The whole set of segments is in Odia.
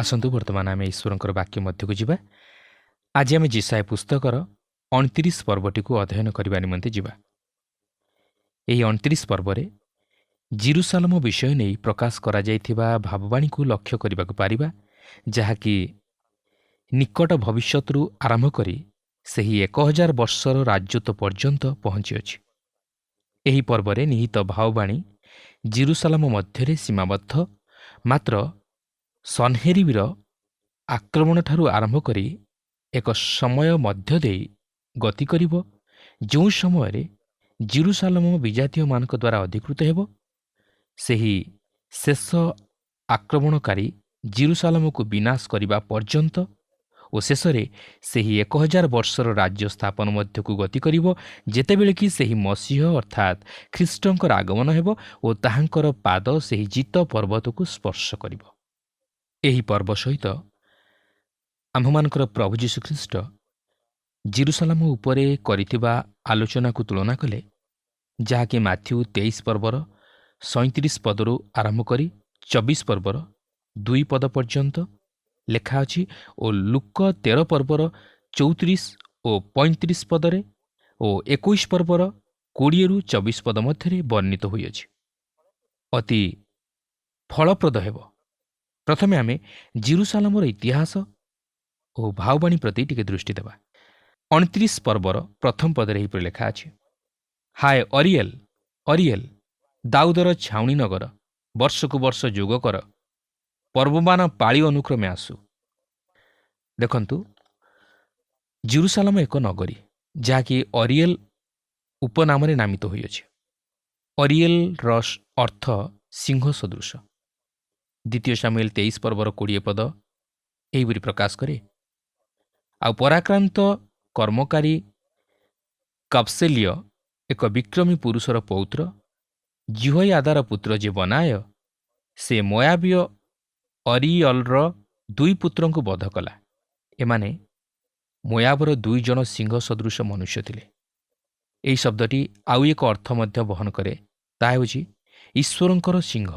ଆସନ୍ତୁ ବର୍ତ୍ତମାନ ଆମେ ଈଶ୍ୱରଙ୍କର ବାକ୍ୟ ମଧ୍ୟକୁ ଯିବା। ଆଜି ଆମେ ଯିଶାୟ ପୁସ୍ତକର 29 ପର୍ବଟିକୁ ଅଧ୍ୟୟନ କରିବା ନିମନ୍ତେ ଯିବା। ଏହି 29 ପର୍ବରେ ଜିରୁସାଲମ ବିଷୟ ନେଇ ପ୍ରକାଶ କରାଯାଇଥିବା ଭାବବାଣୀକୁ ଲକ୍ଷ୍ୟ କରିବାକୁ ପାରିବା, ଯାହାକି ନିକଟ ଭବିଷ୍ୟତରୁ ଆରମ୍ଭ କରି ସେହି 1000 ବର୍ଷର ରାଜତ୍ୱ ପର୍ଯ୍ୟନ୍ତ ପହଞ୍ଚିଅଛି। ଏହି ପର୍ବରେ ନିହିତ ଭାବବାଣୀ ଜିରୁସାଲମ ମଧ୍ୟରେ ସୀମାବଦ୍ଧ, ମାତ୍ର ସନ୍ହେରିବର ଆକ୍ରମଣଠାରୁ ଆରମ୍ଭ କରି ଏକ ସମୟ ମଧ୍ୟ ଦେଇ ଗତି କରିବ, ଯେଉଁ ସମୟରେ ଜିରୁସାଲମ ବିଜାତୀୟମାନଙ୍କ ଦ୍ୱାରା ଅଧିକୃତ ହେବ। ସେହି ଶେଷ ଆକ୍ରମଣକାରୀ ଜିରୁସାଲମକୁ ବିନାଶ କରିବା ପର୍ଯ୍ୟନ୍ତ ଓ ଶେଷରେ ସେହି 1000 ବର୍ଷର ରାଜ୍ୟ ସ୍ଥାପନ ମଧ୍ୟକୁ ଗତି କରିବ, ଯେତେବେଳେ କି ସେହି ମସିହ ଅର୍ଥାତ୍ ଖ୍ରୀଷ୍ଟଙ୍କର ଆଗମନ ହେବ ଓ ତାହାଙ୍କର ପାଦ ସେହି ଜିତ ପର୍ବତକୁ ସ୍ପର୍ଶ କରିବ। ଏହି ପର୍ବ ସହିତ ଆମ୍ଭମାନଙ୍କର ପ୍ରଭୁ ଯୀଶୁଖ୍ରୀଷ୍ଟ ଜିରୁସାଲମ ଉପରେ କରିଥିବା ଆଲୋଚନାକୁ ତୁଳନା କଲେ, ଯାହାକି ମାଥ୍ୟୁ 23 ପର୍ବର 37 ପଦରୁ ଆରମ୍ଭ କରି 24 ପର୍ବର 2 ପଦ ପର୍ଯ୍ୟନ୍ତ ଲେଖା ଅଛି ଓ ଲୁକ 13 ପର୍ବର 34 ଓ 35 ପଦରେ ଓ 21 ପର୍ବର 20ରୁ 24 ପଦ ମଧ୍ୟରେ ବର୍ଣ୍ଣିତ ହୋଇଅଛି। ଅତି ଫଳପ୍ରଦ ହେବ। ପ୍ରଥମେ ଆମେ ଜିରୁସାଲମର ଇତିହାସ ଓ ଭାବବାଣୀ ପ୍ରତି ଟିକେ ଦୃଷ୍ଟି ଦେବା। 29 ପର୍ବର ପ୍ରଥମ ପଦରେ ଏହିପରି ଲେଖା ଅଛି, ହାୟ ଅରିଏଲ, ଅରିଏଲ, ଦାଉଦର ଛାଉଣି ନଗର, ବର୍ଷକୁ ବର୍ଷ ଯୋଗ କର, ପର୍ବମାନ ପାଳି ଅନୁକ୍ରମେ ଆସୁ। ଦେଖନ୍ତୁ, ଜିରୁସାଲମ ଏକ ନଗରୀ, ଯାହାକି ଅରିଏଲ ଉପନାମରେ ନାମିତ ହୋଇଅଛି। ଅରିଏଲର ଅର୍ଥ ସିଂହ ସଦୃଶ। ଦ୍ୱିତୀୟ ସାମୁଏଲ 23 ପର୍ବର 20 ପଦ ଏହିପରି ପ୍ରକାଶ କରେ, ଆଉ ପରାକ୍ରାନ୍ତ କର୍ମକାରୀ କବ୍ସେଲିୟ ଏକ ବିକ୍ରମୀ ପୁରୁଷର ପୌତ୍ର, ଜିହୋୟାଦାର ପୁତ୍ର ଯେ ବନାୟ, ସେ ମୋୟାବୀୟ ଅରିୟଲର 2 ପୁତ୍ରଙ୍କୁ ବଧ କଲା। ଏମାନେ ମୋୟାବର 2 ଜଣ ସିଂହ ସଦୃଶ ମନୁଷ୍ୟ ଥିଲେ। ଏହି ଶବ୍ଦଟି ଆଉ ଏକ ଅର୍ଥ ମଧ୍ୟ ବହନ କରେ, ତାହା ହେଉଛି ଈଶ୍ୱରଙ୍କର ସିଂହ।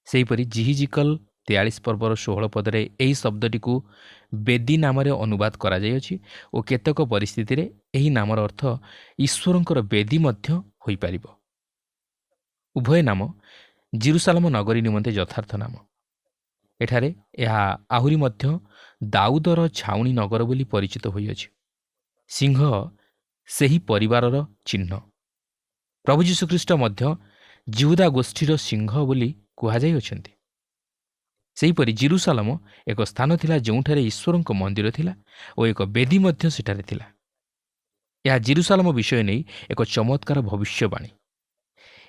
ସେହିପରି ଜିହିଜିକଲ 43 ପର୍ବର 16 ପଦରେ ଏହି ଶବ୍ଦଟିକୁ ବେଦୀ ନାମରେ ଅନୁବାଦ କରାଯାଇଅଛି ଓ କେତେକ ପରିସ୍ଥିତିରେ ଏହି ନାମର ଅର୍ଥ ଈଶ୍ୱରଙ୍କର ବେଦୀ ମଧ୍ୟ ହୋଇପାରିବ। ଉଭୟ ନାମ ଜିରୁସାଲମ ନଗରୀ ନିମନ୍ତେ ଯଥାର୍ଥ ନାମ। ଏଠାରେ ଏହା ଆହୁରି ମଧ୍ୟ ଦାଉଦର ଛାଉଣି ନଗର ବୋଲି ପରିଚିତ ହୋଇଅଛି। ସିଂହ ସେହି ପରିବାରର ଚିହ୍ନ। ପ୍ରଭୁ ଯୀଶୁଖ୍ରୀଷ୍ଟ ମଧ୍ୟ ଜିହୁଦା ଗୋଷ୍ଠୀର ସିଂହ ବୋଲି କୁହାଯାଇଅଛନ୍ତି। ସେହିପରି ଜିରୁସାଲମ ଏକ ସ୍ଥାନ ଥିଲା ଯେଉଁଠାରେ ଈଶ୍ୱରଙ୍କ ମନ୍ଦିର ଥିଲା ଓ ଏକ ବେଦୀ ମଧ୍ୟ ସେଠାରେ ଥିଲା। ଏହା ଜିରୁସାଲମ ବିଷୟ ନେଇ ଏକ ଚମତ୍କାର ଭବିଷ୍ୟବାଣୀ।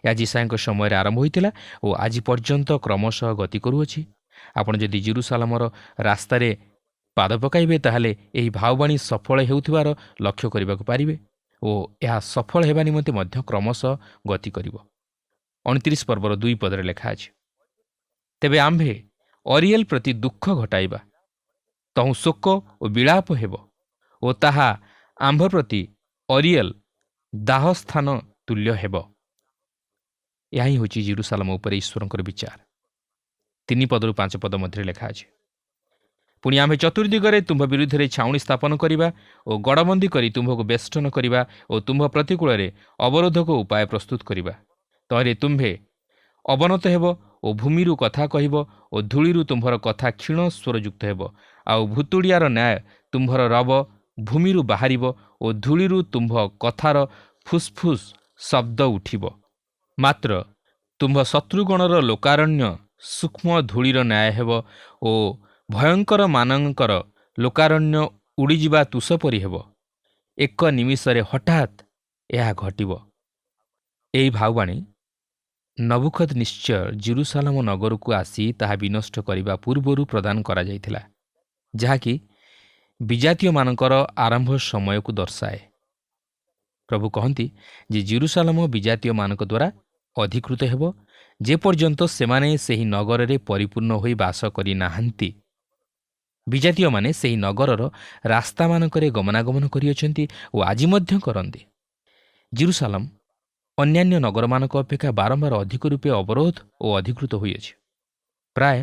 ଏହା ଯିଶାୟଙ୍କ ସମୟରେ ଆରମ୍ଭ ହୋଇଥିଲା ଓ ଆଜି ପର୍ଯ୍ୟନ୍ତ କ୍ରମଶଃ ଗତି କରୁଅଛି। ଆପଣ ଯଦି ଜିରୁସାଲମର ରାସ୍ତାରେ ପାଦ ପକାଇବେ, ତାହେଲେ ଏହି ଭାବବାଣୀ ସଫଳ ହେଉଥିବାର ଲକ୍ଷ୍ୟ କରିବାକୁ ପାରିବେ ଓ ଏହା ସଫଳ ହେବା ନିମନ୍ତେ ମଧ୍ୟ କ୍ରମଶଃ ଗତି କରିବ। 29 ପର୍ବର 2 ପଦରେ ଲେଖା ଅଛି, ତେବେ ଆମ୍ଭେ ଅରିଏଲ ପ୍ରତି ଦୁଃଖ ଘଟାଇବା, ତହୁଁ ଶୋକ ଓ ବିଳାପ ହେବ ଓ ତାହା ଆମ୍ଭ ପ୍ରତି ଅରିଏଲ ଦାହସ୍ଥାନ ତୁଲ୍ୟ ହେବ। ଏହା ହିଁ ହେଉଛି ଜିରୁସାଲମ ଉପରେ ଈଶ୍ୱରଙ୍କର ବିଚାର। 3 ପଦରୁ 5 ପଦ ମଧ୍ୟରେ ଲେଖା ଅଛି, ପୁଣି ଆମ୍ଭେ ଚତୁର୍ଦିଗରେ ତୁମ୍ଭ ବିରୁଦ୍ଧରେ ଛାଉଣି ସ୍ଥାପନ କରିବା ଓ ଗଡ଼ବନ୍ଦୀ କରି ତୁମ୍ଭକୁ ବେଷ୍ଟନ କରିବା ଓ ତୁମ୍ଭ ପ୍ରତିକୂଳରେ ଅବରୋଧକ ଉପାୟ ପ୍ରସ୍ତୁତ କରିବା। ତହିଁରେ ତୁମ୍ଭେ ଅବନତ ହେବ ଓ ଭୂମିରୁ କଥା କହିବ ଓ ଧୂଳିରୁ ତୁମ୍ଭର କଥା କ୍ଷୀଣ ସ୍ୱରଯୁକ୍ତ ହେବ। ଆଉ ଭୁତୁଡ଼ିଆର ନ୍ୟାୟ ତୁମ୍ଭର ରବ ଭୂମିରୁ ବାହାରିବ ଓ ଧୂଳିରୁ ତୁମ୍ଭ କଥାର ଫୁସ୍ଫୁସ୍ ଶବ୍ଦ ଉଠିବ। ମାତ୍ର ତୁମ୍ଭ ଶତ୍ରୁଗଣର ଲୋକାରଣ୍ୟ ସୂକ୍ଷ୍ମ ଧୂଳିର ନ୍ୟାୟ ହେବ ଓ ଭୟଙ୍କରମାନଙ୍କର ଲୋକାରଣ୍ୟ ଉଡ଼ିଯିବା ତୁଷ ପରି ହେବ। ଏକ ନିମିଷରେ ହଠାତ୍ ଏହା ଘଟିବ। ଏହି ଭାବବାଣୀ ନବୁକଦନେସ୍ଜର ଜିରୁସାଲମ ନଗରକୁ ଆସି ତାହା ବିନଷ୍ଟ କରିବା ପୂର୍ବରୁ ପ୍ରଦାନ କରାଯାଇଥିଲା, ଯାହାକି ବିଜାତୀୟମାନଙ୍କର ଆରମ୍ଭ ସମୟକୁ ଦର୍ଶାଏ। ପ୍ରଭୁ କହନ୍ତି ଯେ ଜିରୁସାଲମ ବିଜାତୀୟମାନଙ୍କ ଦ୍ୱାରା ଅଧିକୃତ ହେବ, ଯେପର୍ଯ୍ୟନ୍ତ ସେମାନେ ସେହି ନଗରରେ ପରିପୂର୍ଣ୍ଣ ହୋଇ ବାସ କରିନାହାନ୍ତି। ବିଜାତୀୟମାନେ ସେହି ନଗରର ରାସ୍ତାମାନଙ୍କରେ ଗମନାଗମନ କରିଅଛନ୍ତି ଓ ଆଜି ମଧ୍ୟ କରନ୍ତି। ଜିରୁସାଲମ ଅନ୍ୟାନ୍ୟ ନଗରମାନଙ୍କ ଅପେକ୍ଷା ବାରମ୍ବାର ଅଧିକ ରୂପେ ଅବରୋଧ ଓ ଅଧିକୃତ ହୋଇଅଛି। ପ୍ରାୟ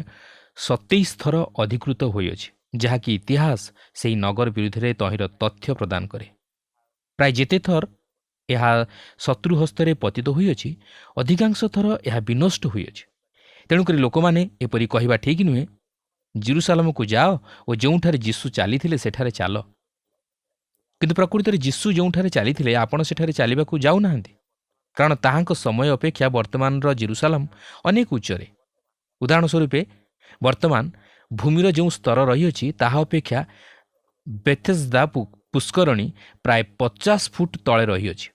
27 ଥର ଅଧିକୃତ ହୋଇଅଛି, ଯାହାକି ଇତିହାସ ସେହି ନଗର ବିରୁଦ୍ଧରେ ତହିଁର ତଥ୍ୟ ପ୍ରଦାନ କରେ। ପ୍ରାୟ ଯେତେ ଥର ଏହା ଶତ୍ରୁ ହସ୍ତରେ ପତିତ ହୋଇଅଛି, ଅଧିକାଂଶ ଥର ଏହା ବିନଷ୍ଟ ହୋଇଅଛି। ତେଣୁକରି ଲୋକମାନେ ଏପରି କହିବା ଠିକ୍ ନୁହେଁ, ଜିରୁସାଲାମକୁ ଯାଅ ଓ ଯେଉଁଠାରେ ଯୀଶୁ ଚାଲିଥିଲେ ସେଠାରେ ଚାଲ। କିନ୍ତୁ ପ୍ରକୃତରେ ଯୀଶୁ ଯେଉଁଠାରେ ଚାଲିଥିଲେ ଆପଣ ସେଠାରେ ଚାଲିବାକୁ ଯାଉନାହାନ୍ତି, କାରଣ ତାହାଙ୍କ ସମୟ ଅପେକ୍ଷା ବର୍ତ୍ତମାନର ଜିରୁସାଲାମ ଅନେକ ଉଚ୍ଚରେ। ଉଦାହରଣ ସ୍ୱରୂପେ ବର୍ତ୍ତମାନ ଭୂମିର ଯେଉଁ ସ୍ତର ରହିଅଛି ତାହା ଅପେକ୍ଷା ବେଥେସ୍ଦା ପୁଷ୍କରଣୀ ପ୍ରାୟ 50 ଫୁଟ ତଳେ ରହିଅଛି।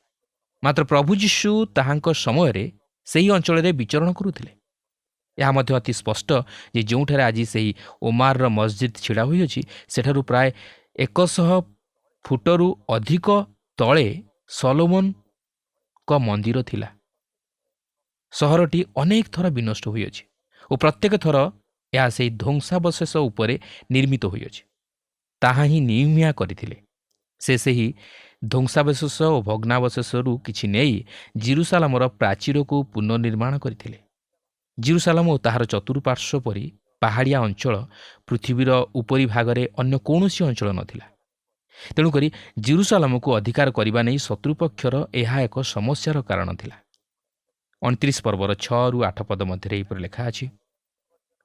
ମାତ୍ର ପ୍ରଭୁ ଯୀଶୁ ତାହାଙ୍କ ସମୟରେ ସେହି ଅଞ୍ଚଳରେ ବିଚରଣ କରୁଥିଲେ। ଏହା ମଧ୍ୟ ଅତି ସ୍ପଷ୍ଟ ଯେ ଯେଉଁଠାରେ ଆଜି ସେହି ଓମାରର ମସଜିଦ୍ ଛିଡ଼ା ହୋଇଅଛି ସେଠାରୁ ପ୍ରାୟ 100 ଫୁଟରୁ ଅଧିକ ତଳେ ସଲୋମନଙ୍କ ମନ୍ଦିର ଥିଲା। ସହରଟି ଅନେକ ଥର ବିନଷ୍ଟ ହୋଇଅଛି ଓ ପ୍ରତ୍ୟେକ ଥର ଏହା ସେହି ଧ୍ୱଂସାବଶେଷ ଉପରେ ନିର୍ମିତ ହୋଇଅଛି। ତାହା ହିଁ ନିହ୍ମିଆ କରିଥିଲେ। ସେ ସେହି ଧ୍ୱଂସାବଶେଷ ଓ ଭଗ୍ନାବଶେଷରୁ କିଛି ନେଇ ଜିରୁସାଲାମର ପ୍ରାଚୀରକୁ ପୁନର୍ନିର୍ମାଣ କରିଥିଲେ। ଜିରୁସାଲାମ ଓ ତାହାର ଚତୁଃପାର୍ଶ୍ୱ ପରି ପାହାଡ଼ିଆ ଅଞ୍ଚଳ ପୃଥିବୀର ଉପରି ଭାଗରେ ଅନ୍ୟ କୌଣସି ଅଞ୍ଚଳ ନଥିଲା। ତେଣୁକରି ଜିରୁସାଲାମକୁ ଅଧିକାର କରିବା ନେଇ ଶତ୍ରୁପକ୍ଷର ଏହା ଏକ ସମସ୍ୟାର କାରଣ ଥିଲା। 29 ପର୍ବର 6-8 ପଦ ମଧ୍ୟରେ ଏହିପରି ଲେଖା ଅଛି,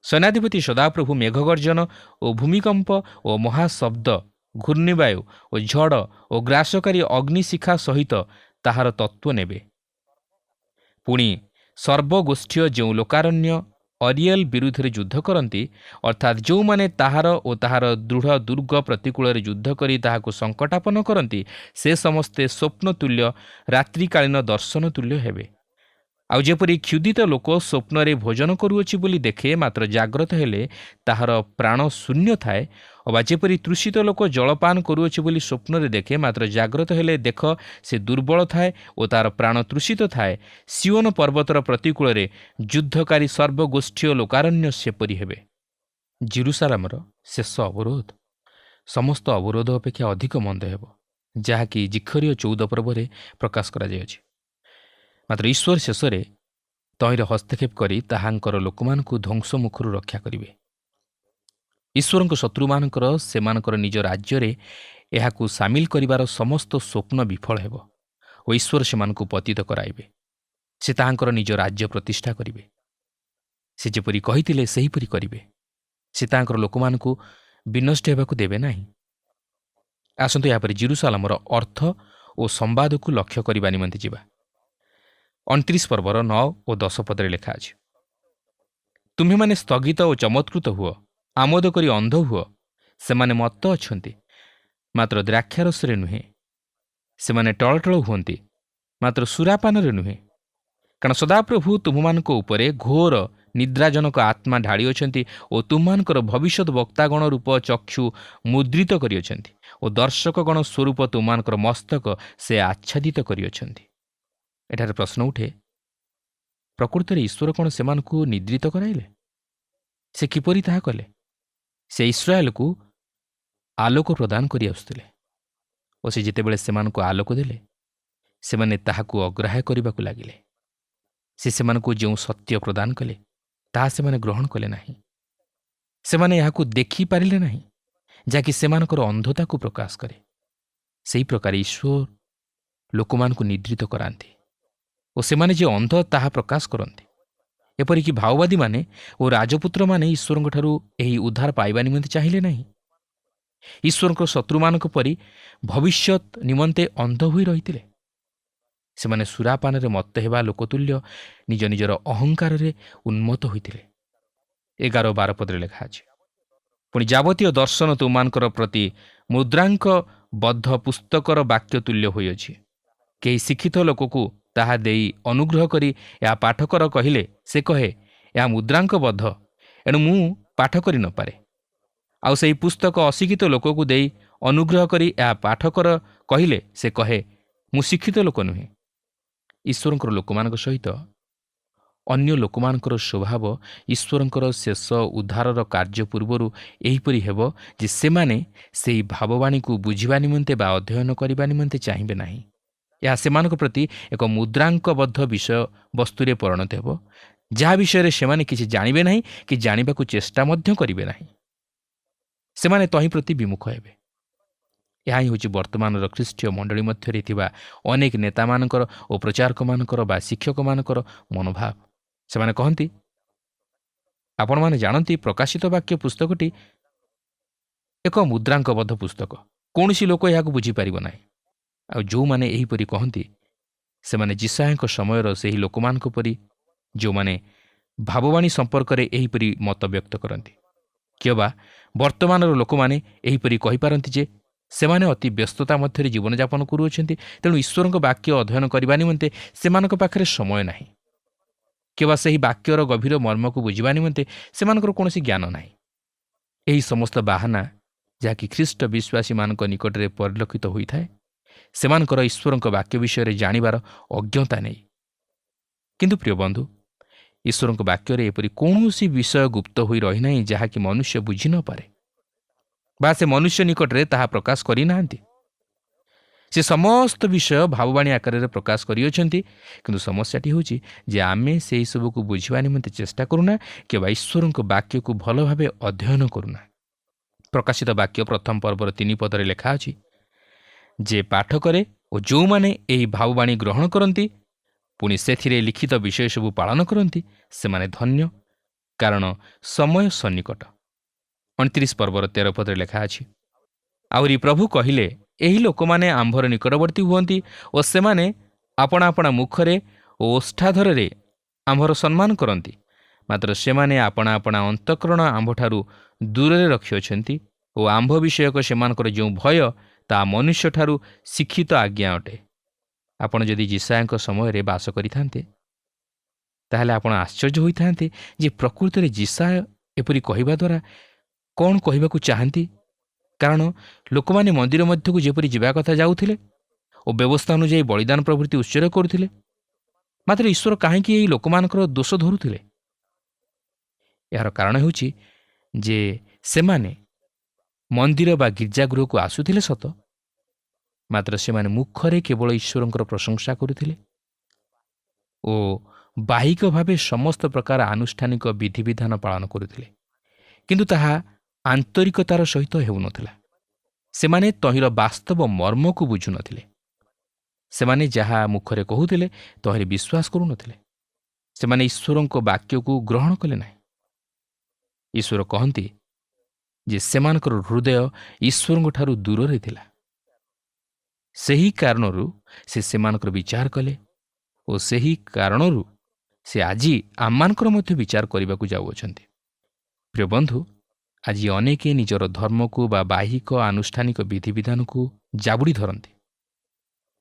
ସେନାଧିପତି ସଦାପ୍ରଭୁ ମେଘଗର୍ଜନ ଓ ଭୂମିକମ୍ପ ଓ ମହାଶବ୍ଦ, ଘୂର୍ଣ୍ଣିବାୟୁ ଓ ଝଡ଼ ଓ ଗ୍ରାସକାରୀ ଅଗ୍ନିଶିଖା ସହିତ ତାହାର ତତ୍ତ୍ୱ ନେବେ। ପୁଣି ସର୍ବଗୋଷ୍ଠୀୟ ଯେଉଁ ଲୋକାରଣ୍ୟ ଅରିଏଲ ବିରୁଦ୍ଧରେ ଯୁଦ୍ଧ କରନ୍ତି, ଅର୍ଥାତ୍ ଯେଉଁମାନେ ତାହାର ଓ ତାହାର ଦୃଢ଼ ଦୁର୍ଗ ପ୍ରତିକୂଳରେ ଯୁଦ୍ଧ କରି ତାହାକୁ ସଙ୍କଟାପନ୍ନ କରନ୍ତି, ସେ ସମସ୍ତେ ସ୍ୱପ୍ନ ତୁଲ୍ୟ ରାତ୍ରିକାଳୀନ ଦର୍ଶନ ତୁଲ୍ୟ ହେବେ। ଆଉ ଯେପରି କ୍ଷୁଧିତ ଲୋକ ସ୍ୱପ୍ନରେ ଭୋଜନ କରୁଅଛି ବୋଲି ଦେଖେ, ମାତ୍ର ଜାଗ୍ରତ ହେଲେ ତାହାର ପ୍ରାଣ ଶୂନ୍ୟ ଥାଏ, ଅବା ଯେପରି ତୃଷିତ ଲୋକ ଜଳପାନ କରୁଅଛି ବୋଲି ସ୍ୱପ୍ନରେ ଦେଖେ, ମାତ୍ର ଜାଗ୍ରତ ହେଲେ ଦେଖ ସେ ଦୁର୍ବଳ ଥାଏ ଓ ତାହାର ପ୍ରାଣ ତୃଷିତ ଥାଏ, ସିଓନ ପର୍ବତର ପ୍ରତିକୂଳରେ ଯୁଦ୍ଧକାରୀ ସର୍ବଗୋଷ୍ଠୀୟ ଲୋକାରଣ୍ୟ ସେପରି ହେବେ। ଜିରୁସାଲାମର ଶେଷ ଅବରୋଧ ସମସ୍ତ ଅବରୋଧ ଅପେକ୍ଷା ଅଧିକ ମନ୍ଦ ହେବ, ଯାହାକି ଜିଖରୀୟ 14 ପର୍ବରେ ପ୍ରକାଶ କରାଯାଇଅଛି। ମାତ୍ର ଈଶ୍ୱର ଶେଷରେ ତହିଁରେ ହସ୍ତକ୍ଷେପ କରି ତାହାଙ୍କର ଲୋକମାନଙ୍କୁ ଧ୍ୱଂସ ମୁଖରୁ ରକ୍ଷା କରିବେ। ଈଶ୍ୱରଙ୍କ ଶତ୍ରୁମାନଙ୍କର ସେମାନଙ୍କର ନିଜ ରାଜ୍ୟରେ ଏହାକୁ ସାମିଲ କରିବାର ସମସ୍ତ ସ୍ୱପ୍ନ ବିଫଳ ହେବ ଓ ଈଶ୍ୱର ସେମାନଙ୍କୁ ପତିତ କରାଇବେ। ସେ ତାହାଙ୍କର ନିଜ ରାଜ୍ୟ ପ୍ରତିଷ୍ଠା କରିବେ। ସେ ଯେପରି କହିଥିଲେ ସେହିପରି କରିବେ। ସେ ତାହାଙ୍କର ଲୋକମାନଙ୍କୁ ବିନଷ୍ଟ ହେବାକୁ ଦେବେ ନାହିଁ। ଆସନ୍ତୁ ଏହାପରେ ଜିରୁସାଲାମର ଅର୍ଥ ଓ ସମ୍ବାଦକୁ ଲକ୍ଷ୍ୟ କରିବା ନିମନ୍ତେ ଯିବା। 29 ପର୍ବର 9 ଓ 10 ପଦରେ ଲେଖା ଅଛି, ତୁମ୍ଭେମାନେ ସ୍ଥଗିତ ଓ ଚମତ୍କୃତ ହୁଅ, ଆମୋଦ କରି ଅନ୍ଧ ହୁଅ। ସେମାନେ ମତ୍ତ ଅଛନ୍ତି, ମାତ୍ର ଦ୍ରାକ୍ଷାରସରେ ନୁହେଁ। ସେମାନେ ଟଳଟଳ ହୁଅନ୍ତି, ମାତ୍ର ସୁରାପାନରେ ନୁହେଁ। କାରଣ ସଦାପ୍ରଭୁ ତୁମମାନଙ୍କ ଉପରେ ଘୋର ନିଦ୍ରାଜନକ ଆତ୍ମା ଢାଳିଅଛନ୍ତି ଓ ତୁମମାନଙ୍କର ଭବିଷ୍ୟତ ବକ୍ତାଗଣ ରୂପ ଚକ୍ଷୁ ମୁଦ୍ରିତ କରିଅଛନ୍ତି ଓ ଦର୍ଶକଗଣ ସ୍ୱରୂପ ତୁମମାନଙ୍କର ମସ୍ତକ ସେ ଆଚ୍ଛାଦିତ କରିଅଛନ୍ତି। ଏଠାରେ ପ୍ରଶ୍ନ ଉଠେ, ପ୍ରକୃତରେ ଈଶ୍ୱର କ'ଣ ସେମାନଙ୍କୁ ନିଦ୍ରିତ କରାଇଲେ? ସେ କିପରି ତାହା କଲେ? ସେ ଇସ୍ରାଏଲକୁ ଆଲୋକ ପ୍ରଦାନ କରି ଆସୁଥିଲେ ଓ ସେ ଯେତେବେଳେ ସେମାନଙ୍କୁ ଆଲୋକ ଦେଲେ, ସେମାନେ ତାହାକୁ ଅଗ୍ରାହ୍ୟ କରିବାକୁ ଲାଗିଲେ। ସେ ସେମାନଙ୍କୁ ଯେଉଁ ସତ୍ୟ ପ୍ରଦାନ କଲେ ତାହା ସେମାନେ ଗ୍ରହଣ କଲେ ନାହିଁ। ସେମାନେ ଏହାକୁ ଦେଖିପାରିଲେ ନାହିଁ, ଯାହାକି ସେମାନଙ୍କର ଅନ୍ଧତାକୁ ପ୍ରକାଶ କରେ। ସେହି ପ୍ରକାର ଈଶ୍ୱର ଲୋକମାନଙ୍କୁ ନିଦ୍ରିତ କରାନ୍ତି ଓ ସେମାନେ ଯେ ଅନ୍ଧ ତାହା ପ୍ରକାଶ କରନ୍ତି। ଏପରିକି ମାଓବାଦୀମାନେ ଓ ରାଜପୁତ୍ରମାନେ ଈଶ୍ୱରଙ୍କଠାରୁ ଏହି ଉଦ୍ଧାର ପାଇବା ନିମନ୍ତେ ଚାହିଁଲେ ନାହିଁ। ଈଶ୍ୱରଙ୍କ ଶତ୍ରୁମାନଙ୍କ ପରି ଭବିଷ୍ୟତ ନିମନ୍ତେ ଅନ୍ଧ ହୋଇ ରହିଥିଲେ। ସେମାନେ ସୁରାପାନରେ ମତ୍ତ ହେବା ଲୋକତୁଲ୍ୟ ନିଜ ନିଜର ଅହଙ୍କାରରେ ଉନ୍ମତ୍ତ ହୋଇଥିଲେ। 11-12 ପଦରେ ଲେଖା ଅଛି, ପୁଣି ଯାବତୀୟ ଦର୍ଶନ ତୁମମାନଙ୍କର ପ୍ରତି ମୁଦ୍ରାଙ୍କ ବଦ୍ଧ ପୁସ୍ତକର ବାକ୍ୟ ତୁଲ୍ୟ ହୋଇଅଛି। କେହି ଶିକ୍ଷିତ ଲୋକକୁ ତାହା ଦେଇ ଅନୁଗ୍ରହ କରି ଏହା ପାଠ କର କହିଲେ, ସେ କହେ, ଏହା ମୁଦ୍ରାଙ୍କ ବଦ୍ଧ, ଏଣୁ ମୁଁ ପାଠ କରି ନପାରେ। ଆଉ ସେହି ପୁସ୍ତକ ଅଶିକ୍ଷିତ ଲୋକକୁ ଦେଇ ଅନୁଗ୍ରହ କରି ଏହା ପାଠ କର କହିଲେ, ସେ କହେ, ମୁଁ ଶିକ୍ଷିତ ଲୋକ ନୁହେଁ। ଈଶ୍ୱରଙ୍କର ଲୋକମାନଙ୍କ ସହିତ ଅନ୍ୟ ଲୋକମାନଙ୍କର ସ୍ୱଭାବ ଈଶ୍ୱରଙ୍କର ଶେଷ ଉଦ୍ଧାରର କାର୍ଯ୍ୟ ପୂର୍ବରୁ ଏହିପରି ହେବ ଯେ ସେମାନେ ସେହି ଭାବବାଣୀକୁ ବୁଝିବା ନିମନ୍ତେ ବା ଅଧ୍ୟୟନ କରିବା ନିମନ୍ତେ ଚାହିଁବେ ନାହିଁ। ଏହା ସେମାନଙ୍କ ପ୍ରତି ଏକ ମୁଦ୍ରାଙ୍କବଦ୍ଧ ବିଷୟବସ୍ତୁରେ ପରିଣତ ହେବ, ଯାହା ବିଷୟରେ ସେମାନେ କିଛି ଜାଣିବେ ନାହିଁ କି ଜାଣିବାକୁ ଚେଷ୍ଟା ମଧ୍ୟ କରିବେ ନାହିଁ। ସେମାନେ ତହିଁ ପ୍ରତି ବିମୁଖ ହେବେ। ଏହା ହିଁ ହେଉଛି ବର୍ତ୍ତମାନର ଖ୍ରୀଷ୍ଟୀୟ ମଣ୍ଡଳୀ ମଧ୍ୟରେ ଥିବା ଅନେକ ନେତାମାନଙ୍କର ଓ ପ୍ରଚାରକମାନଙ୍କର ବା ଶିକ୍ଷକମାନଙ୍କର ମନୋଭାବ। ସେମାନେ କହନ୍ତି, ଆପଣମାନେ ଜାଣନ୍ତି ପ୍ରକାଶିତ ବାକ୍ୟ ପୁସ୍ତକଟି ଏକ ମୁଦ୍ରାଙ୍କବଦ୍ଧ ପୁସ୍ତକ, କୌଣସି ଲୋକ ଏହାକୁ ବୁଝିପାରିବ ନାହିଁ। ଆଉ ଯେଉଁମାନେ ଏହିପରି କହନ୍ତି ସେମାନେ ଯିଶାୟଙ୍କ ସମୟର ସେହି ଲୋକମାନଙ୍କ ପରି, ଯେଉଁମାନେ ଭାବବାଣୀ ସମ୍ପର୍କରେ ଏହିପରି ମତ ବ୍ୟକ୍ତ କରନ୍ତି। କିମ୍ବା ବର୍ତ୍ତମାନର ଲୋକମାନେ ଏହିପରି କହିପାରନ୍ତି ଯେ ସେମାନେ ଅତି ବ୍ୟସ୍ତତା ମଧ୍ୟରେ ଜୀବନଯାପନ କରୁଅଛନ୍ତି, ତେଣୁ ଈଶ୍ୱରଙ୍କ ବାକ୍ୟ ଅଧ୍ୟୟନ କରିବା ନିମନ୍ତେ ସେମାନଙ୍କ ପାଖରେ ସମୟ ନାହିଁ। କିମ୍ବା ସେହି ବାକ୍ୟର ଗଭୀର ମର୍ମକୁ ବୁଝିବା ନିମନ୍ତେ ସେମାନଙ୍କର କୌଣସି ଜ୍ଞାନ ନାହିଁ। ଏହି ସମସ୍ତ ବାହାନା ଯାହାକି ଖ୍ରୀଷ୍ଟ ବିଶ୍ୱାସୀମାନଙ୍କ ନିକଟରେ ପରିଲକ୍ଷିତ ହୋଇଥାଏ, ସେମାନଙ୍କର ଈଶ୍ୱରଙ୍କ ବାକ୍ୟ ବିଷୟରେ ଜାଣିବାର ଅଜ୍ଞତା ନେଇ। କିନ୍ତୁ ପ୍ରିୟ ବନ୍ଧୁ, ଈଶ୍ୱରଙ୍କ ବାକ୍ୟରେ ଏପରି କୌଣସି ବିଷୟ ଗୁପ୍ତ ହୋଇ ରହିନାହିଁ ଯାହାକି ମନୁଷ୍ୟ ବୁଝି ନପାରେ ବା ସେ ମନୁଷ୍ୟ ନିକଟରେ ତାହା ପ୍ରକାଶ କରିନାହାନ୍ତି। ସେ ସମସ୍ତ ବିଷୟ ଭାବବାଣୀ ଆକାରରେ ପ୍ରକାଶ କରିଅଛନ୍ତି। କିନ୍ତୁ ସମସ୍ୟାଟି ହେଉଛି ଯେ ଆମେ ସେହିସବୁକୁ ବୁଝିବା ନିମନ୍ତେ ଚେଷ୍ଟା କରୁନା କିମ୍ବା ଈଶ୍ୱରଙ୍କ ବାକ୍ୟକୁ ଭଲ ଭାବେ ଅଧ୍ୟୟନ କରୁନା। ପ୍ରକାଶିତ ବାକ୍ୟ ପ୍ରଥମ ପର୍ବର 3 ପଦରେ ଲେଖା ଅଛି ଯେ ପାଠ କରେ ଓ ଯେଉଁମାନେ ଏହି ଭାବବାଣୀ ଗ୍ରହଣ କରନ୍ତି ପୁଣି ସେଥିରେ ଲିଖିତ ବିଷୟ ସବୁ ପାଳନ କରନ୍ତି, ସେମାନେ ଧନ୍ୟ, କାରଣ ସମୟ ସନ୍ନିକଟ। 29 ପର୍ବର 13 ପଦରେ ଲେଖା ଅଛି, ଆହୁରି ପ୍ରଭୁ କହିଲେ, ଏହି ଲୋକମାନେ ଆମ୍ଭର ନିକଟବର୍ତ୍ତୀ ହୁଅନ୍ତି ଓ ସେମାନେ ଆପଣା ଆପଣା ମୁଖରେ ଓ ଓଷ୍ଠାଧରରେ ଆମ୍ଭର ସମ୍ମାନ କରନ୍ତି, ମାତ୍ର ସେମାନେ ଆପଣା ଆପଣା ଅନ୍ତଃକରଣ ଆମ୍ଭଠାରୁ ଦୂରରେ ରଖିଅଛନ୍ତି ଓ ଆମ୍ଭ ବିଷୟକ ସେମାନଙ୍କର ଯେଉଁ ଭୟ ତାହା ମନୁଷ୍ୟଠାରୁ ଶିକ୍ଷିତ ଆଜ୍ଞା ଅଟେ। ଆପଣ ଯଦି ଯିଶାୟଙ୍କ ସମୟରେ ବାସ କରିଥାନ୍ତେ ତାହେଲେ ଆପଣ ଆଶ୍ଚର୍ଯ୍ୟ ହୋଇଥାନ୍ତେ ଯେ ପ୍ରକୃତରେ ଯିଶାୟ ଏପରି କହିବା ଦ୍ୱାରା କ'ଣ କହିବାକୁ ଚାହାନ୍ତି। କାରଣ ଲୋକମାନେ ମନ୍ଦିର ମଧ୍ୟକୁ ଯେପରି ଯିବା କଥା ଯାଉଥିଲେ ଓ ବ୍ୟବସ୍ଥା ଅନୁଯାୟୀ ବଳିଦାନ ପ୍ରଭୃତି ଉତ୍ସର୍ଗ କରୁଥିଲେ, ମାତ୍ର ଈଶ୍ୱର କାହିଁକି ଏହି ଲୋକମାନଙ୍କର ଦୋଷ ଧରୁଥିଲେ? ଏହାର କାରଣ ହେଉଛି ଯେ ସେମାନେ ମନ୍ଦିର ବା ଗିର୍ଜାଗୃହକୁ ଆସୁଥିଲେ ସତ, ମାତ୍ର ସେମାନେ ମୁଖରେ କେବଳ ଈଶ୍ୱରଙ୍କର ପ୍ରଶଂସା କରୁଥିଲେ ଓ ବାହିକ ଭାବେ ସମସ୍ତ ପ୍ରକାର ଆନୁଷ୍ଠାନିକ ବିଧିବିଧାନ ପାଳନ କରୁଥିଲେ, କିନ୍ତୁ ତାହା ଆନ୍ତରିକତାର ସହିତ ହେଉନଥିଲା। ସେମାନେ ତହିଁର ବାସ୍ତବ ମର୍ମକୁ ବୁଝୁନଥିଲେ। ସେମାନେ ଯାହା ମୁଖରେ କହୁଥିଲେ ତହିଁରେ ବିଶ୍ୱାସ କରୁନଥିଲେ। ସେମାନେ ଈଶ୍ୱରଙ୍କ ବାକ୍ୟକୁ ଗ୍ରହଣ କଲେ ନାହିଁ। ଈଶ୍ୱର କହନ୍ତି ଯେ ସେମାନଙ୍କର ହୃଦୟ ଈଶ୍ୱରଙ୍କ ଠାରୁ ଦୂରରେ ଥିଲା। ସେହି କାରଣରୁ ସେ ସେମାନଙ୍କର ବିଚାର କଲେ ଓ ସେହି କାରଣରୁ ସେ ଆଜି ଆମମାନଙ୍କର ମଧ୍ୟ ବିଚାର କରିବାକୁ ଯାଉଅଛନ୍ତି। ପ୍ରିୟ ବନ୍ଧୁ, ଆଜି ଅନେକ ନିଜର ଧର୍ମକୁ ବା ବାହିକ ଆନୁଷ୍ଠାନିକ ବିଧିବିଧାନକୁ ଜାବୁଡ଼ି ଧରନ୍ତି,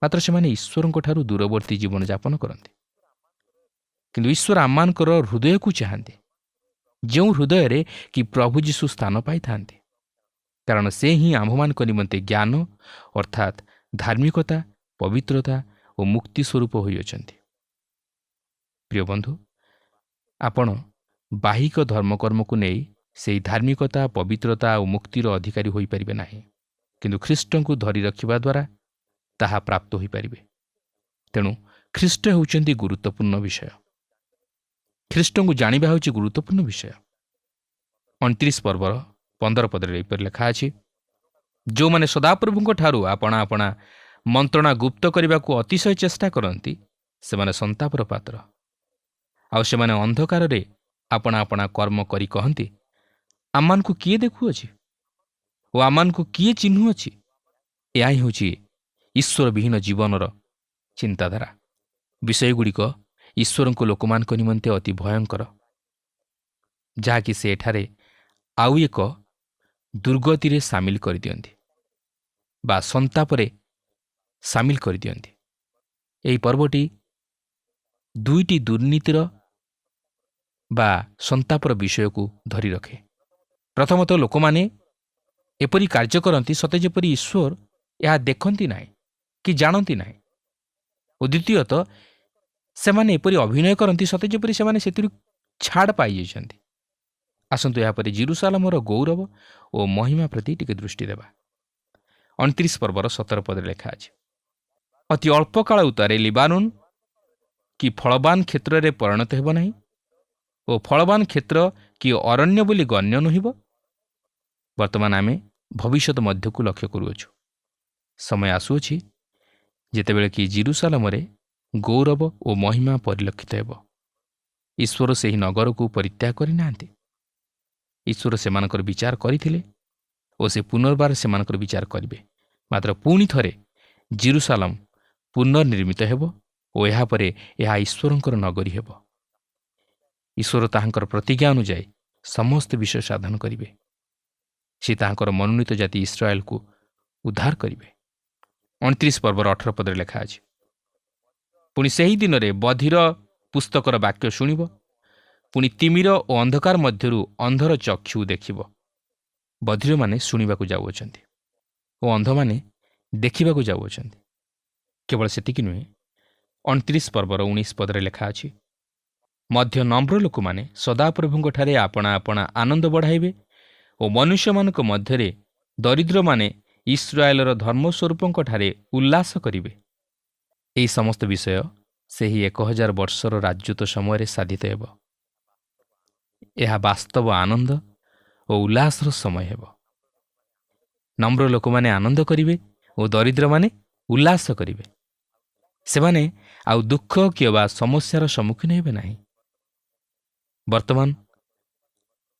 ମାତ୍ର ସେମାନେ ଈଶ୍ୱରଙ୍କ ଠାରୁ ଦୂରବର୍ତ୍ତୀ ଜୀବନଯାପନ କରନ୍ତି। କିନ୍ତୁ ଈଶ୍ୱର ଆମମାନଙ୍କର ହୃଦୟକୁ ଚାହାନ୍ତି, ଯେଉଁ ହୃଦୟରେ କି ପ୍ରଭୁ ଯୀଶୁ ସ୍ଥାନ ପାଇଥାନ୍ତି, କାରଣ ସେ ହିଁ ଆମ୍ଭମାନଙ୍କ ନିମନ୍ତେ ଜ୍ଞାନ ଅର୍ଥାତ୍ ଧାର୍ମିକତା, ପବିତ୍ରତା ଓ ମୁକ୍ତି ସ୍ୱରୂପ ହୋଇଅଛନ୍ତି। ପ୍ରିୟ ବନ୍ଧୁ, ଆପଣ ବାହିକ ଧର୍ମକର୍ମକୁ ନେଇ ସେହି ଧାର୍ମିକତା, ପବିତ୍ରତା ଓ ମୁକ୍ତିର ଅଧିକାରୀ ହୋଇପାରିବେ ନାହିଁ, କିନ୍ତୁ ଖ୍ରୀଷ୍ଟଙ୍କୁ ଧରି ରଖିବା ଦ୍ୱାରା ତାହା ପ୍ରାପ୍ତ ହୋଇପାରିବେ। ତେଣୁ ଖ୍ରୀଷ୍ଟ ହେଉଛନ୍ତି ଗୁରୁତ୍ୱପୂର୍ଣ୍ଣ ବିଷୟ। ଖ୍ରୀଷ୍ଟଙ୍କୁ ଜାଣିବା ହେଉଛି ଗୁରୁତ୍ୱପୂର୍ଣ୍ଣ ବିଷୟ। 29 ପର୍ବର 15 ପଦରେ ଏପରି ଲେଖା ଅଛି, ଯେଉଁମାନେ ସଦାପ୍ରଭୁଙ୍କ ଠାରୁ ଆପଣା ଆପଣା ମନ୍ତ୍ରଣା ଗୁପ୍ତ କରିବାକୁ ଅତିଶୟ ଚେଷ୍ଟା କରନ୍ତି, ସେମାନେ ସନ୍ତାପର ପାତ୍ର। ଆଉ ସେମାନେ ଅନ୍ଧକାରରେ ଆପଣା ଆପଣା କର୍ମ କରି କହନ୍ତି, ଆମମାନଙ୍କୁ କିଏ ଦେଖୁଅଛି ଓ ଆମମାନଙ୍କୁ କିଏ ଚିହ୍ନୁଅଛି? ଏହା ହିଁ ହେଉଛି ଈଶ୍ୱରବିହୀନ ଜୀବନର ଚିନ୍ତାଧାରା। ବିଷୟଗୁଡ଼ିକ ଈଶ୍ୱରଙ୍କ ଲୋକମାନଙ୍କ ନିମନ୍ତେ ଅତି ଭୟଙ୍କର, ଯାହାକି ସେ ଏଠାରେ ଆଉ ଏକ ଦୁର୍ଗତିରେ ସାମିଲ କରିଦିଅନ୍ତି ବା ସନ୍ତାପରେ ସାମିଲ କରିଦିଅନ୍ତି। ଏହି ପର୍ବଟି ଦୁଇଟି ଦୁର୍ନୀତିର ବା ସନ୍ତାପର ବିଷୟକୁ ଧରି ରଖେ। ପ୍ରଥମତଃ ଲୋକମାନେ ଏପରି କାର୍ଯ୍ୟ କରନ୍ତି ସତେ ଯେପରି ଈଶ୍ୱର ଏହା ଦେଖନ୍ତି ନାହିଁ କି ଜାଣନ୍ତି ନାହିଁ, ଓ ଦ୍ୱିତୀୟତଃ ସେମାନେ ଏପରି ଅଭିନୟ କରନ୍ତି ସତେ ଯେପରି ସେମାନେ ସେଥିରୁ ଛାଡ଼ ପାଇଯାଇଛନ୍ତି। ଆସନ୍ତୁ ଏହାପରେ ଜେରୁସାଲେମର ଗୌରବ ଓ ମହିମା ପ୍ରତି ଟିକେ ଦୃଷ୍ଟି ଦେବା। 29 ପର୍ବର 17 ପଦରେ ଲେଖା ଅଛି, ଅତି ଅଳ୍ପ କାଳ ଉତ୍ତାରେ ଲିବାନୋନ କି ଫଳବାନ କ୍ଷେତ୍ରରେ ପରିଣତ ହେବ ନାହିଁ ଓ ଫଳବାନ କ୍ଷେତ୍ର କି ଅରଣ୍ୟ ବୋଲି ଗଣ୍ୟ ନୁହେବ। ବର୍ତ୍ତମାନ ଆମେ ଭବିଷ୍ୟତ ମଧ୍ୟକୁ ଲକ୍ଷ୍ୟ କରୁଅଛୁ। ସମୟ ଆସୁଅଛି ଯେତେବେଳେ କି ଜିରୁସାଲମରେ ଗୌରବ ଓ ମହିମା ପରିଲକ୍ଷିତ ହେବ। ଈଶ୍ୱର ସେହି ନଗରକୁ ପରିତ୍ୟାଗ କରିନାହାନ୍ତି। ଈଶ୍ୱର ସେମାନଙ୍କର ବିଚାର କରିଥିଲେ ଓ ସେ ପୁନର୍ବାର ସେମାନଙ୍କର ବିଚାର କରିବେ। ମାତ୍ର ପୁଣି ଥରେ ଜିରୁସାଲମ ପୁନର୍ନିର୍ମିତ ହେବ ଓ ଏହାପରେ ଏହା ଈଶ୍ୱରଙ୍କର ନଗରୀ ହେବ। ଈଶ୍ୱର ତାହାଙ୍କର ପ୍ରତିଜ୍ଞା ଅନୁଯାୟୀ ସମସ୍ତ ବିଷୟ ସାଧନ କରିବେ। ସେ ତାହାଙ୍କର ମନୋନୀତ ଜାତି ଇସ୍ରାଏଲକୁ ଉଦ୍ଧାର କରିବେ। 29 ପର୍ବର 18 ପଦରେ ଲେଖା ଅଛି, ପୁଣି ସେହି ଦିନରେ ବଧିର ପୁସ୍ତକର ବାକ୍ୟ ଶୁଣିବ, ପୁଣି ତିମିର ଓ ଅନ୍ଧକାର ମଧ୍ୟରୁ ଅନ୍ଧର ଚକ୍ଷୁ ଦେଖିବ। ବଧିରମାନେ ଶୁଣିବାକୁ ଯାଉଅଛନ୍ତି ଓ ଅନ୍ଧମାନେ ଦେଖିବାକୁ ଯାଉଅଛନ୍ତି। କେବଳ ସେତିକି ନୁହେଁ, 29 ପର୍ବର 19 ପଦରେ ଲେଖା ଅଛି, ମଧ୍ୟ ନମ୍ର ଲୋକମାନେ ସଦାପ୍ରଭୁଙ୍କଠାରେ ଆପଣା ଆପଣା ଆନନ୍ଦ ବଢ଼ାଇବେ ଓ ମନୁଷ୍ୟମାନଙ୍କ ମଧ୍ୟରେ ଦରିଦ୍ରମାନେ ଇସ୍ରାଏଲର ଧର୍ମସ୍ୱରୂପଙ୍କଠାରେ ଉଲ୍ଲାସ କରିବେ। ଏହି ସମସ୍ତ ବିଷୟ ସେହି 1000 ବର୍ଷର ରାଜତ୍ୱ ସମୟରେ ସାଧିତ ହେବ। ଏହା ବାସ୍ତବ ଆନନ୍ଦ ଓ ଉଲ୍ଲାସର ସମୟ ହେବ। ନମ୍ର ଲୋକମାନେ ଆନନ୍ଦ କରିବେ ଓ ଦରିଦ୍ରମାନେ ଉଲ୍ଲାସ କରିବେ। ସେମାନେ ଆଉ ଦୁଃଖ କିମ୍ବା ସମସ୍ୟାର ସମ୍ମୁଖୀନ ହେବେ ନାହିଁ। ବର୍ତ୍ତମାନ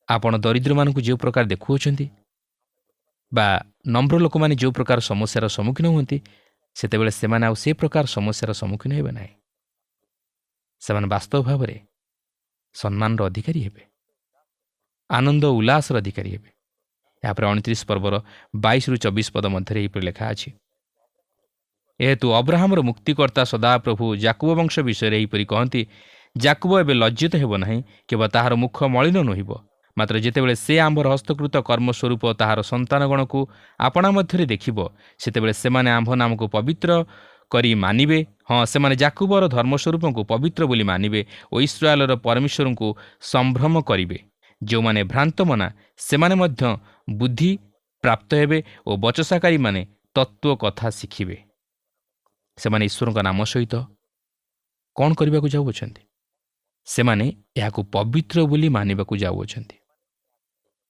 ଆପଣ ଦରିଦ୍ରମାନଙ୍କୁ ଯେଉଁ ପ୍ରକାର ଦେଖୁଅଛନ୍ତି ବା ନମ୍ର ଲୋକମାନେ ଯେଉଁ ପ୍ରକାର ସମସ୍ୟାର ସମ୍ମୁଖୀନ ହୁଅନ୍ତି, ସେତେବେଳେ ସେମାନେ ଆଉ ସେ ପ୍ରକାର ସମସ୍ୟାର ସମ୍ମୁଖୀନ ହେବେ ନାହିଁ। ସେମାନେ ବାସ୍ତବ ଭାବରେ ସମ୍ମାନର ଅଧିକାରୀ ହେବେ, ଆନନ୍ଦ ଓ ଉଲ୍ଲାସର ଅଧିକାରୀ ହେବେ। ଏହାପରେ 29 ପର୍ବର 22-24 ପଦ ମଧ୍ୟରେ ଏହିପରି ଲେଖା ଅଛି, ଏହେତୁ ଅବ୍ରାହମର ମୁକ୍ତିକର୍ତ୍ତା ସଦାପ୍ରଭୁ ଯାକୁବ ବଂଶ ବିଷୟରେ ଏହିପରି କହନ୍ତି, ଯାକୁବ ଏବେ ଲଜ୍ଜିତ ହେବ ନାହିଁ, କେବଳ ତାହାର ମୁଖ ମଳିନ ନୋହିବ। ମାତ୍ର ଯେତେବେଳେ ସେ ଆମ୍ଭର ହସ୍ତକୃତ କର୍ମ ସ୍ୱରୂପ ତାହାର ସନ୍ତାନଗଣକୁ ଆପଣା ମଧ୍ୟରେ ଦେଖିବ, ସେତେବେଳେ ସେମାନେ ଆମ୍ଭ ନାମକୁ ପବିତ୍ର କରି ମାନିବେ। ହଁ, ସେମାନେ ଯାକୁବର ଧର୍ମସ୍ୱରୂପଙ୍କୁ ପବିତ୍ର ବୋଲି ମାନିବେ ଓ ଇସ୍ରାଏଲର ପରମେଶ୍ୱରଙ୍କୁ ସମ୍ଭ୍ରମ କରିବେ। ଯେଉଁମାନେ ଭ୍ରାନ୍ତମନା, ସେମାନେ ମଧ୍ୟ ବୁଦ୍ଧି ପ୍ରାପ୍ତ ହେବେ ଓ ବଚସାକାରୀମାନେ ତତ୍ତ୍ୱ କଥା ଶିଖିବେ। ସେମାନେ ଈଶ୍ୱରଙ୍କ ନାମ ସହିତ କ'ଣ କରିବାକୁ ଯାଉଅଛନ୍ତି? ସେମାନେ ଏହାକୁ ପବିତ୍ର ବୋଲି ମାନିବାକୁ ଯାଉଅଛନ୍ତି।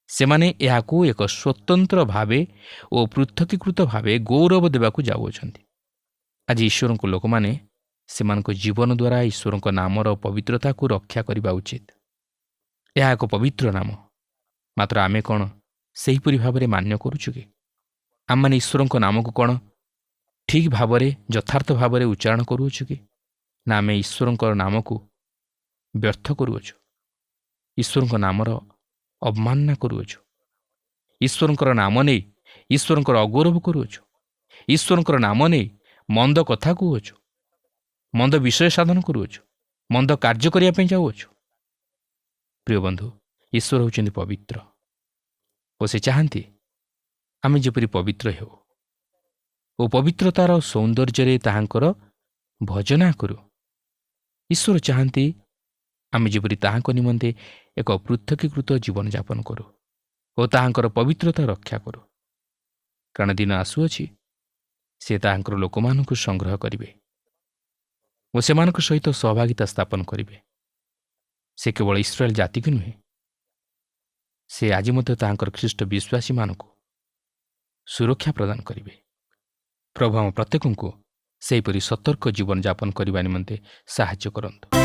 ସେମାନେ ଏହାକୁ ଏକ ସ୍ୱତନ୍ତ୍ର ଭାବେ ଓ ପୃଥକୀକୃତ ଭାବେ ଗୌରବ ଦେବାକୁ ଯାଉଅଛନ୍ତି। ଆଜି ଈଶ୍ୱରଙ୍କ ଲୋକମାନେ ସେମାନଙ୍କ ଜୀବନ ଦ୍ୱାରା ଈଶ୍ୱରଙ୍କ ନାମର ପବିତ୍ରତାକୁ ରକ୍ଷା କରିବା ଉଚିତ। ଏହା ଏକ ପବିତ୍ର ନାମ। ମାତ୍ର ଆମେ କ'ଣ ସେହିପରି ଭାବରେ ମାନ୍ୟ କରୁଛୁ କି? ଆମମାନେ ଈଶ୍ୱରଙ୍କ ନାମକୁ କ'ଣ ଠିକ୍ ଭାବରେ ଯଥାର୍ଥ ଭାବରେ ଉଚ୍ଚାରଣ କରୁଅଛୁ କି? ନା ଆମେ ଈଶ୍ୱରଙ୍କ ନାମକୁ ବ୍ୟର୍ଥ କରୁଅଛୁ, ଈଶ୍ୱରଙ୍କ ନାମର ଅବମାନନା କରୁଅଛୁ, ଈଶ୍ୱରଙ୍କର ନାମ ନେଇ ଈଶ୍ୱରଙ୍କର ଅଗୌରବ କରୁଅଛୁ, ଈଶ୍ୱରଙ୍କର ନାମ ନେଇ ମନ୍ଦ କଥା କହୁଅଛୁ, ମନ୍ଦ ବିଷୟ ସାଧନ କରୁଅଛୁ, ମନ୍ଦ କାର୍ଯ୍ୟ କରିବା ପାଇଁ ଯାଉଅଛୁ। ପ୍ରିୟ ବନ୍ଧୁ, ଈଶ୍ୱର ହେଉଛନ୍ତି ପବିତ୍ର ଓ ସେ ଚାହାନ୍ତି ଆମେ ଯେପରି ପବିତ୍ର ହେଉ ଓ ପବିତ୍ରତାର ସୌନ୍ଦର୍ଯ୍ୟରେ ତାହାଙ୍କର ଭଜନା କରୁ। ଈଶ୍ୱର ଚାହାନ୍ତି ଆମେ ଯେପରି ତାହାଙ୍କ ନିମନ୍ତେ ଏକ ପୃଥକୀକୃତ ଜୀବନଯାପନ କରୁ ଓ ତାହାଙ୍କର ପବିତ୍ରତା ରକ୍ଷା କରୁ। କାରଣ ଦିନ ଆସୁଅଛି ସେ ତାହାଙ୍କର ଲୋକମାନଙ୍କୁ ସଂଗ୍ରହ କରିବେ ଓ ସେମାନଙ୍କ ସହିତ ସହଭାଗିତା ସ୍ଥାପନ କରିବେ। ସେ କେବଳ ଇସ୍ରାଏଲ ଜାତିକୁ ନୁହେଁ, ସେ ଆଜି ମଧ୍ୟ ତାହାଙ୍କର ଖ୍ରୀଷ୍ଟ ବିଶ୍ୱାସୀମାନଙ୍କୁ ସୁରକ୍ଷା ପ୍ରଦାନ କରିବେ। ପ୍ରଭୁ ଆମ ପ୍ରତ୍ୟେକଙ୍କୁ ସେହିପରି ସତର୍କ ଜୀବନଯାପନ କରିବା ନିମନ୍ତେ ସାହାଯ୍ୟ କରନ୍ତୁ।